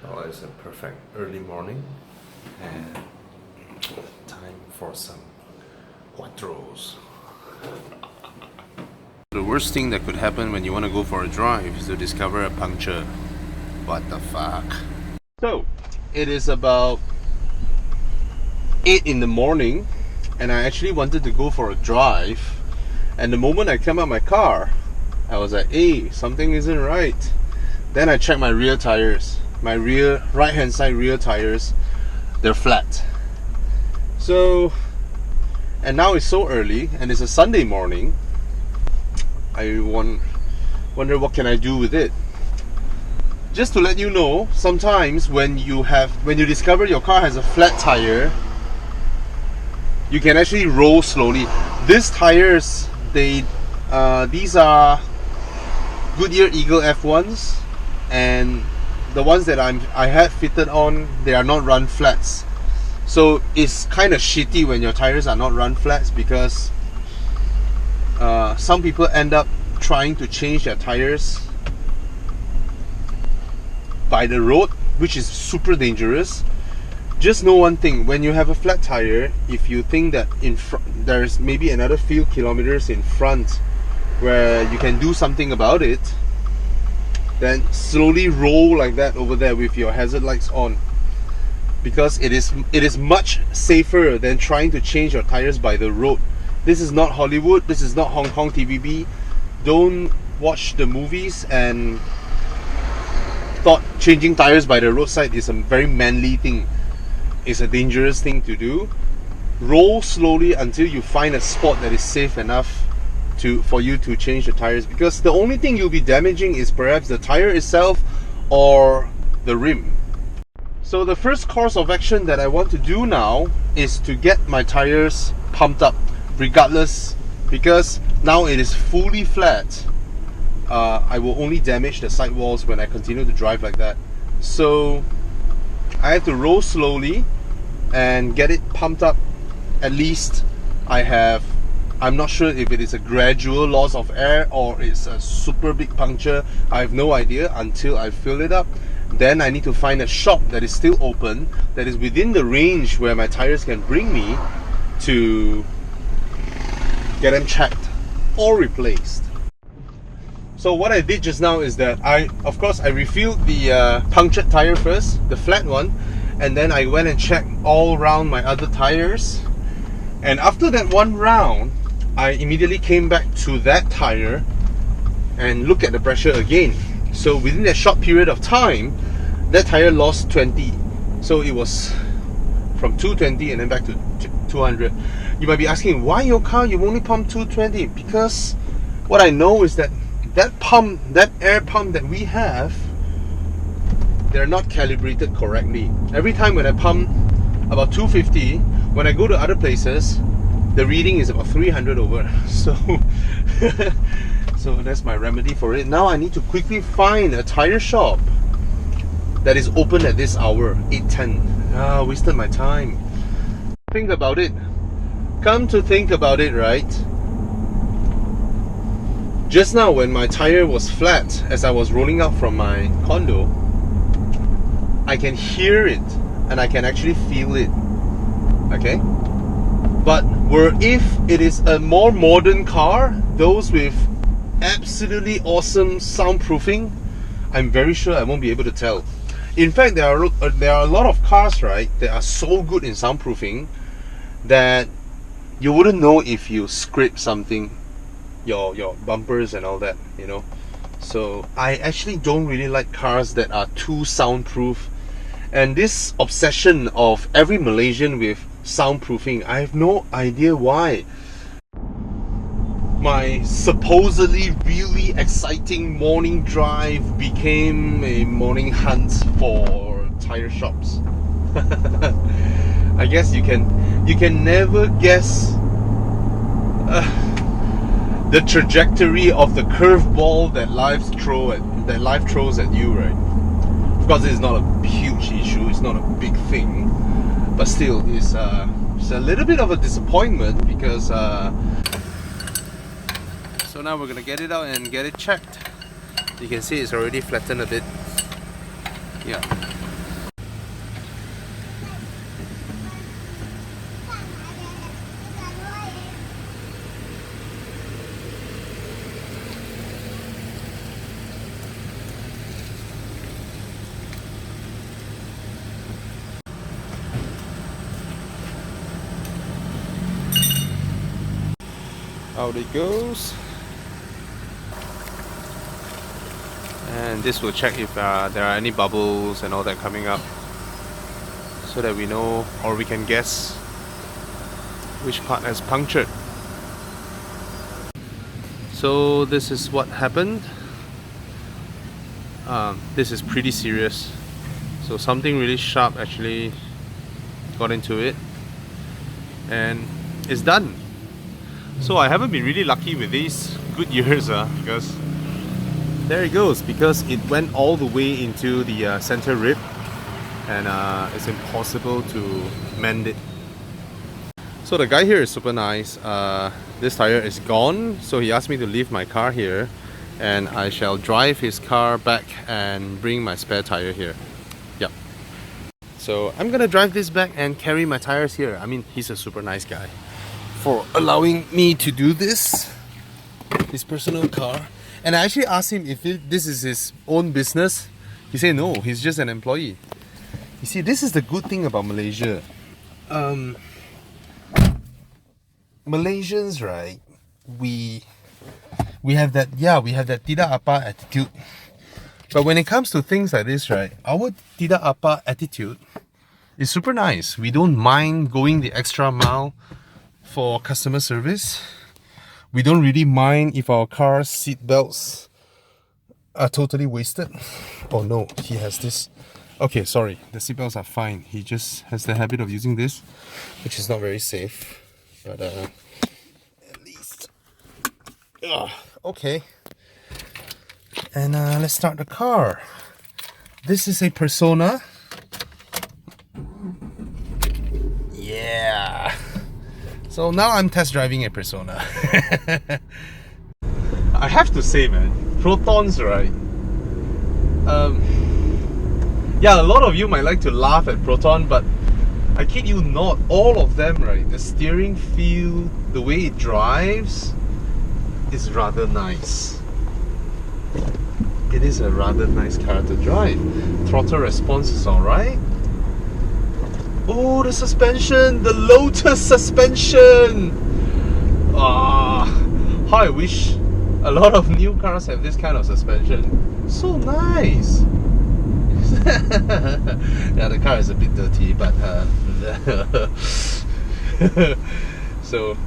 Well, it's a perfect early morning and time for some quattros. The worst thing that could happen when you want to go for a drive is to discover a puncture. What the fuck? So, it is about 8 in the morning and I actually wanted to go for a drive, and the moment I came out my car, I was like, hey, something isn't right. Then I checked my rear tires. My rear, right hand side rear tires, they're flat. So, and now it's so early and it's a Sunday morning. I wonder what can I do with it. Just to let you know, sometimes when you discover your car has a flat tire, you can actually roll slowly. These tires, these are Goodyear Eagle F1s, and the ones that I had fitted on, they are not run flats. So it's kind of shitty when your tires are not run flats, because some people end up trying to change their tires by the road, which is super dangerous. Just know one thing: when you have a flat tire, if you think that there's maybe another few kilometers in front where you can do something about it, then slowly roll like that over there with your hazard lights on, because it is much safer than trying to change your tires by the road. This is not Hollywood, this is not Hong Kong TVB. Don't watch the movies and thought changing tires by the roadside is a very manly thing. It's a dangerous thing to do. Roll slowly until you find a spot that is safe enough for you to change the tires, because the only thing you'll be damaging is perhaps the tire itself or the rim. So the first course of action that I want to do now is to get my tires pumped up regardless, because now it is fully flat. I will only damage the sidewalls when I continue to drive like that. So I have to roll slowly and get it pumped up. At least I'm not sure if it is a gradual loss of air or it's a super big puncture. I have no idea until I fill it up. Then I need to find a shop that is still open, that is within the range where my tires can bring me, to get them checked or replaced. So what I did just now is that I refilled the punctured tire first, the flat one, and then I went and checked all around my other tires. And after that one round, I immediately came back to that tire and looked at the pressure again. So within a short period of time, that tire lost 20. So it was from 220 and then back to 200. You might be asking, why your car you only pump 220? Because what I know is that air pump that we have, they're not calibrated correctly. Every time when I pump about 250, when I go to other places, the reading is about 300 over. So so that's my remedy for it. Now I need to quickly find a tire shop that is open at this hour, 8:10. Wasted my time. Think about it. Come to think about it, right? Just now when my tire was flat, as I was rolling out from my condo, I can hear it and I can actually feel it. Okay? But if it is a more modern car, those with absolutely awesome soundproofing, I'm very sure I won't be able to tell. In fact, there are a lot of cars, right, that are so good in soundproofing that you wouldn't know if you scrape something, your bumpers and all that, you know. So I actually don't really like cars that are too soundproof. And this obsession of every Malaysian with soundproofing, I have no idea why. My supposedly really exciting morning drive became a morning hunt for tire shops. I guess you can never guess the trajectory of the curveball that life throws at you, right? Of course, it's not a huge issue, it's not a big thing, but still, it's a little bit of a disappointment, because so now we're gonna get it out and get it checked. You can see it's already flattened a bit. Yeah. Out it goes. And this will check if there are any bubbles and all that coming up, so that we know, or we can guess which part has punctured. So this is what happened. This is pretty serious. So something really sharp actually got into it, and it's done. So I haven't been really lucky with these good years, because there it goes, because it went all the way into the center rib, and it's impossible to mend it. So the guy here is super nice. This tire is gone, so he asked me to leave my car here, and I shall drive his car back and bring my spare tire here. Yep. So I'm gonna drive this back and carry my tires here. I mean, he's a super nice guy for allowing me to do this, his personal car. And I actually asked him if this is his own business. He said no, he's just an employee. You see, this is the good thing about Malaysia. Malaysians, right? We have that, we have that tidak apa attitude. But when it comes to things like this, right, our tidak apa attitude is super nice. We don't mind going the extra mile for customer service. We don't really mind if our car seat belts are totally wasted. Oh no, he has this. Okay, sorry, the seat belts are fine. He just has the habit of using this, which is not very safe. But at least. Okay. And let's start the car. This is a Persona. Yeah. So now I'm test driving a Persona. I have to say, man, Protons, right? Yeah, a lot of you might like to laugh at Proton, but I kid you not, all of them, right? The steering feel, the way it drives is rather nice. It is a rather nice car to drive. Throttle response is alright. Oh, the suspension! The Lotus suspension! Ah, how I wish a lot of new cars have this kind of suspension. So nice! Yeah, the car is a bit dirty, but so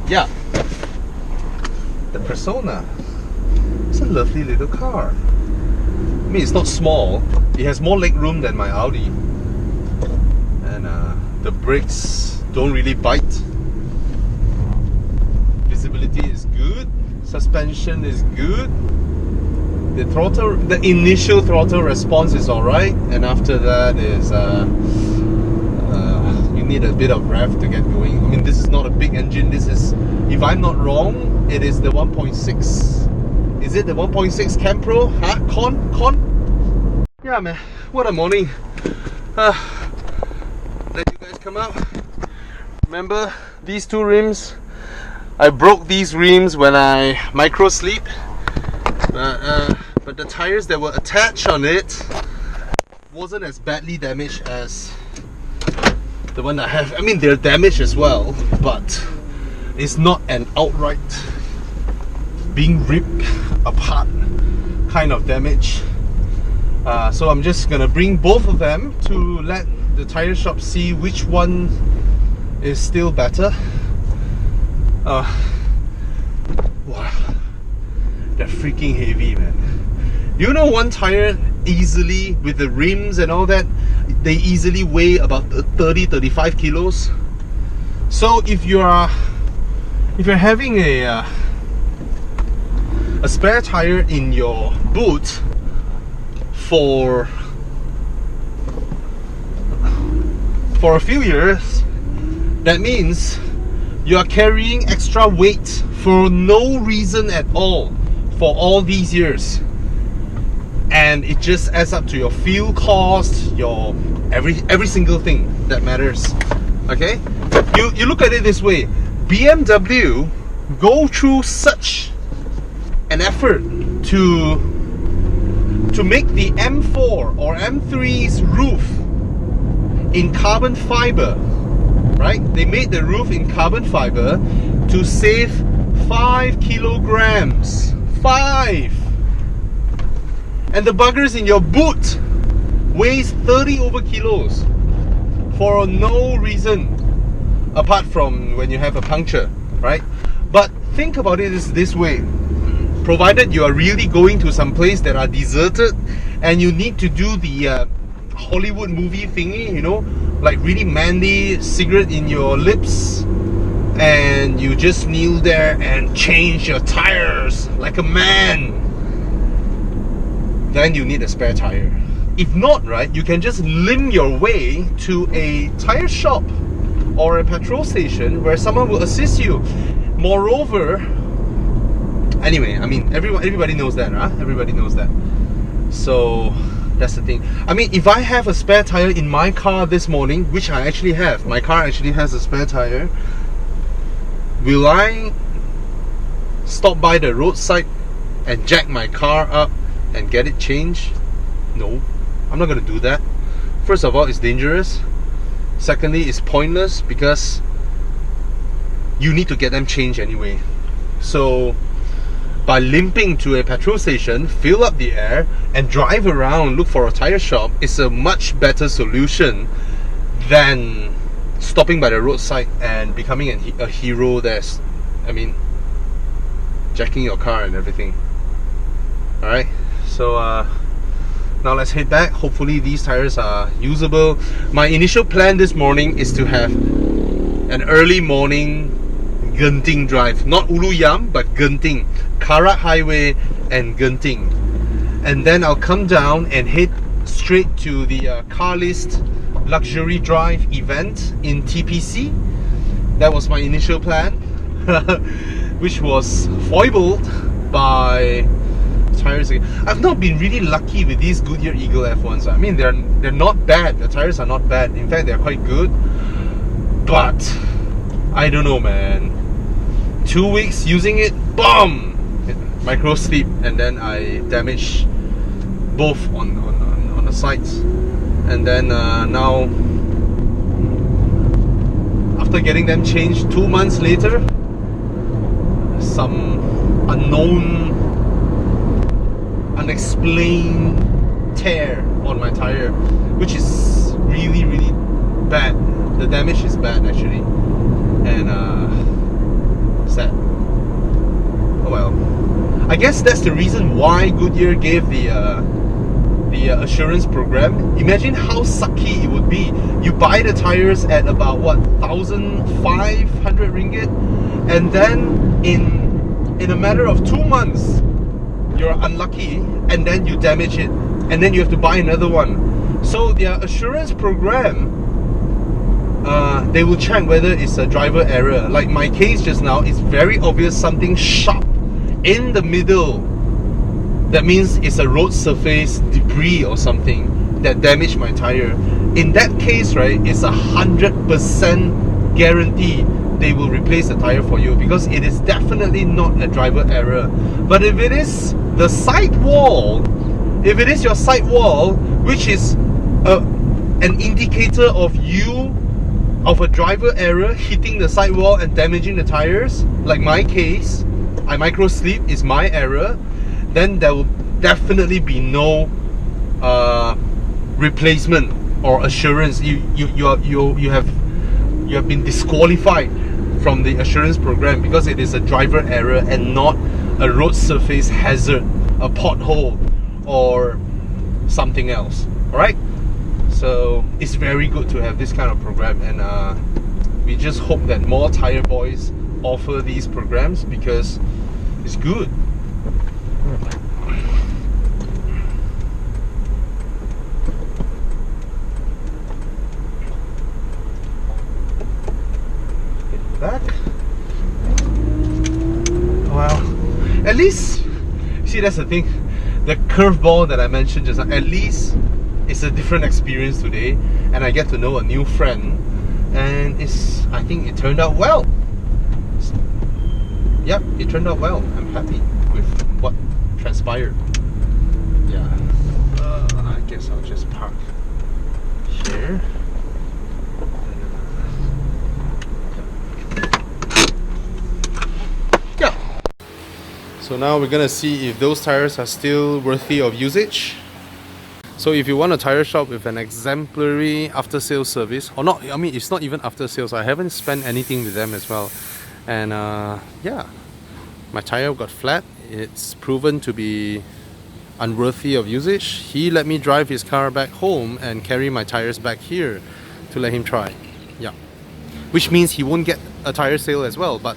yeah, the Persona. It's a lovely little car. I mean, it's not small. It has more leg room than my Audi, and the brakes don't really bite. Visibility is good. Suspension is good. The throttle, the initial throttle response is alright, and after that is you need a bit of rev to get going. I mean, this is not a big engine. This is, if I'm not wrong, it is the 1.6. Is it the 1.6 Cam Pro? Huh? Con? Yeah, man. What a morning. Let you guys come out. Remember these two rims? I broke these rims when I micro sleep. But the tires that were attached on it wasn't as badly damaged as the one I have. I mean, they're damaged as well, but it's not an outright being ripped apart kind of damage. So I'm just gonna bring both of them to let the tire shop see which one is still better. Wow, they're freaking heavy, man. You know, one tire easily, with the rims and all that, they easily weigh about 30-35 kilos. So if you're having a spare tire in your boot for a few years, that means you are carrying extra weight for no reason at all for all these years, and it just adds up to your fuel cost, your every single thing that matters. Okay, you look at it this way: BMW go through such an effort to make the M4 or M3's roof in carbon fiber, right? They made the roof in carbon fiber to save 5 kilograms. 5! And the buggers in your boot weighs 30 over kilos for no reason apart from when you have a puncture, right? But think about it this way. Provided you are really going to some place that are deserted and you need to do the Hollywood movie thingy, you know, like really manly, cigarette in your lips, and you just kneel there and change your tires like a man, then you need a spare tire. If not, right, you can just limp your way to a tire shop or a petrol station where someone will assist you. Moreover, anyway, I mean, everybody knows that, huh? Everybody knows that. So that's the thing. I mean, if I have a spare tire in my car this morning, which I actually have, my car actually has a spare tire, will I stop by the roadside and jack my car up and get it changed? No, I'm not going to do that. First of all, it's dangerous. Secondly, it's pointless because you need to get them changed anyway. So by limping to a petrol station, fill up the air and drive around, look for a tire shop, is a much better solution than stopping by the roadside and becoming a hero there's, I mean, jacking your car and everything. Alright, so now let's head back. Hopefully these tires are usable. My initial plan this morning is to have an early morning Genting drive. Not Ulu Yam, but Genting. Karak Highway and Genting. And then I'll come down and head straight to the Car List Luxury Drive event in TPC. That was my initial plan, which was foibled by tires again. I've not been really lucky with these Goodyear Eagle F1s. I mean, they're not bad. The tires are not bad. In fact, they're quite good. But I don't know, man. 2 weeks using it, boom! Micro slip, and then I damaged both on the sides. And then now, after getting them changed 2 months later, some unknown, unexplained tear on my tire, which is really, really bad. The damage is bad actually, and sad. Oh well. I guess that's the reason why Goodyear gave the assurance program. Imagine how sucky it would be. You buy the tires at about what, 1,500 ringgit, and then in a matter of 2 months you're unlucky and then you damage it, and then you have to buy another one. So their assurance program, they will check whether it's a driver error. Like my case just now, it's very obvious something sharp in the middle. That means it's a road surface debris or something that damaged my tire. In that case, right, it's 100% guarantee they will replace the tire for you, because it is definitely not a driver error. But if it is the side wall, if it is your side wall, which is an indicator of a driver error hitting the side wall and damaging the tires, like my case, I micro slip is my error, then there will definitely be no replacement or assurance. You have been disqualified from the assurance program because it is a driver error and not a road surface hazard, a pothole or something else. Alright? So it's very good to have this kind of program, and we just hope that more tire boys offer these programs because it's good. Back. Well, at least, see, that's the thing, the curveball that I mentioned just now, at least it's a different experience today, and I get to know a new friend, and I think it turned out well. Yep, it turned out well. I'm happy with what transpired. Yeah. I guess I'll just park here. Yeah, So now we're gonna see if those tires are still worthy of usage. So if you want a tire shop with an exemplary after sales service, or not, I mean it's not even after sales, I haven't spent anything with them as well. And yeah, my tire got flat. It's proven to be unworthy of usage. He let me drive his car back home and carry my tires back here to let him try. Yeah, which means he won't get a tire sale as well, but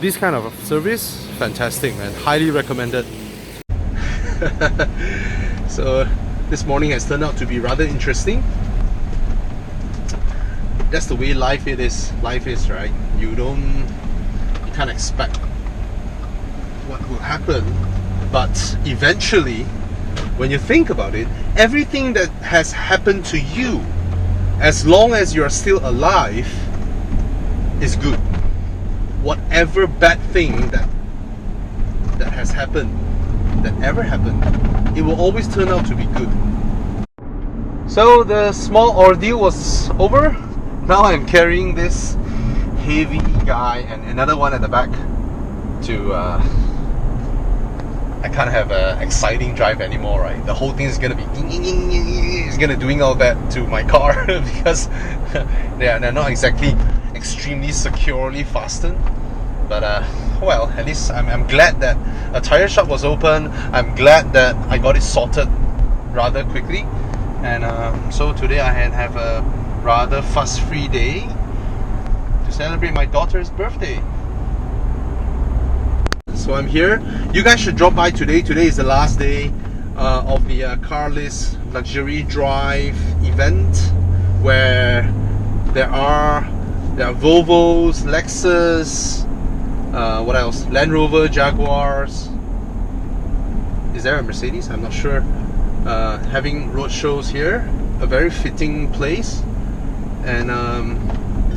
this kind of service, fantastic man, highly recommended. So this morning has turned out to be rather interesting. That's the way life is, right? You can't expect what will happen, but eventually, when you think about it, everything that has happened to you, as long as you're still alive, is good. Whatever bad thing that has happened, that ever happened, it will always turn out to be good. So the small ordeal was over. Now I'm carrying this heavy guy and another one at the back to I can't have an exciting drive anymore, right? The whole thing is gonna be doing all that to my car because they're not exactly extremely securely fastened. But well, at least I'm glad that a tire shop was open. I'm glad that I got it sorted rather quickly, and so today I have a rather fuss-free day to celebrate my daughter's birthday. So I'm here. You guys should drop by today. Today is the last day of the Carless Luxury Drive event, where there are Volvos, Lexus, what else? Land Rover, Jaguars. Is there a Mercedes? I'm not sure. Having road shows here, a very fitting place, and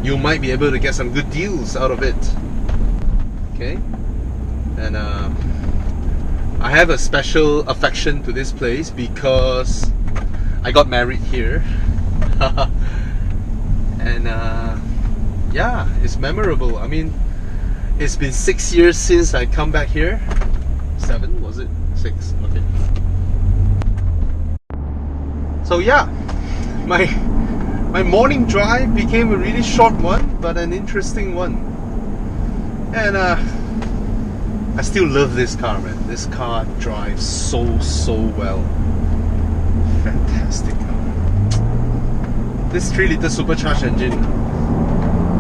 you might be able to get some good deals out of it. Okay, and I have a special affection to this place because I got married here, and yeah, it's memorable. I mean, it's been 6 years since I come back here. 7, was it? 6, okay. So yeah, my morning drive became a really short one, but an interesting one. And I still love this car, man. This car drives so well. Fantastic car. This 3-litre supercharged engine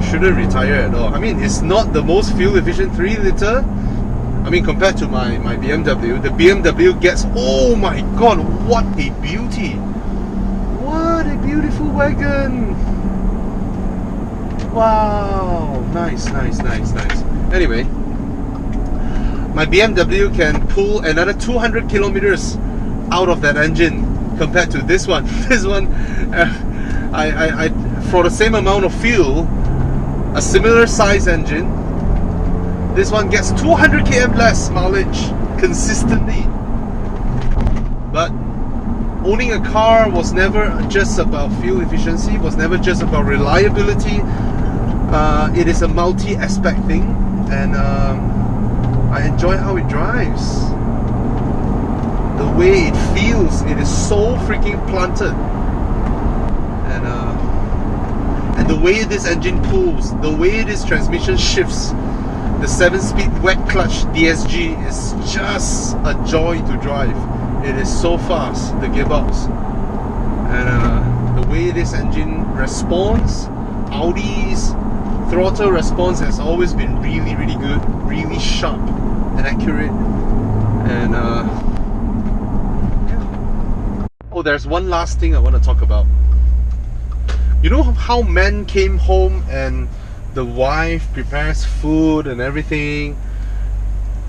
shouldn't retire at all. I mean, it's not the most fuel efficient 3-litre. I mean, compared to my BMW, the BMW gets, oh my god, what a beauty! What a beautiful wagon! Wow, nice. Anyway, my BMW can pull another 200 kilometers out of that engine compared to this one. This one, I for the same amount of fuel, a similar size engine, this one gets 200 km less mileage consistently. But owning a car was never just about fuel efficiency, was never just about reliability. It is a multi-aspect thing, and I enjoy how it drives. The way it feels, it is so freaking planted. And the way this engine pulls, the way this transmission shifts, the 7-speed wet clutch DSG is just a joy to drive. It is so fast, the gearbox. And the way this engine responds, Audi's throttle response has always been really good, really sharp and accurate. And oh, there's one last thing I want to talk about. You know how men came home and the wife prepares food and everything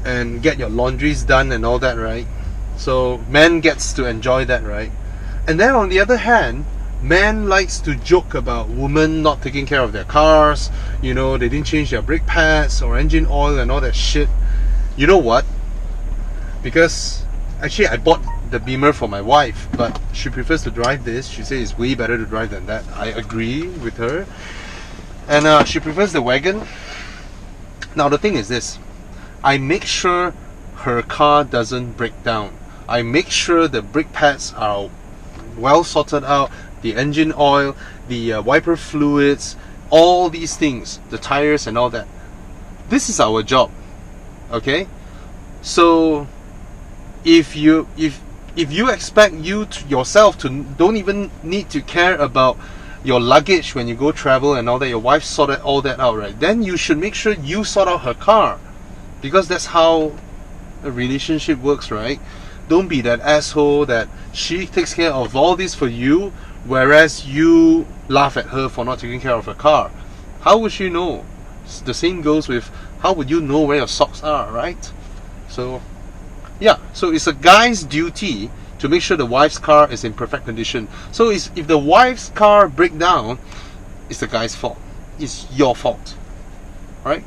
and get your laundries done and all that, right? So man gets to enjoy that, right? And then on the other hand, man likes to joke about women not taking care of their cars. You know, they didn't change their brake pads or engine oil and all that shit. You know what? Because actually I bought the Beamer for my wife, but she prefers to drive this. She says it's way better to drive than that. I agree with her. And she prefers the wagon. Now the thing is this, I make sure her car doesn't break down. I make sure the brake pads are well sorted out, the engine oil, the wiper fluids, all these things, the tires and all that. This is our job, okay? So if you expect yourself to don't even need to care about your luggage when you go travel and all that, your wife sorted all that out, right? Then you should make sure you sort out her car, because that's how a relationship works, right? Don't be that asshole that she takes care of all this for you, whereas you laugh at her for not taking care of her car. How would she know? The same goes with, how would you know where your socks are, right? So yeah, so it's a guy's duty to make sure the wife's car is in perfect condition. So if the wife's car breaks down, it's the guy's fault. It's your fault, right?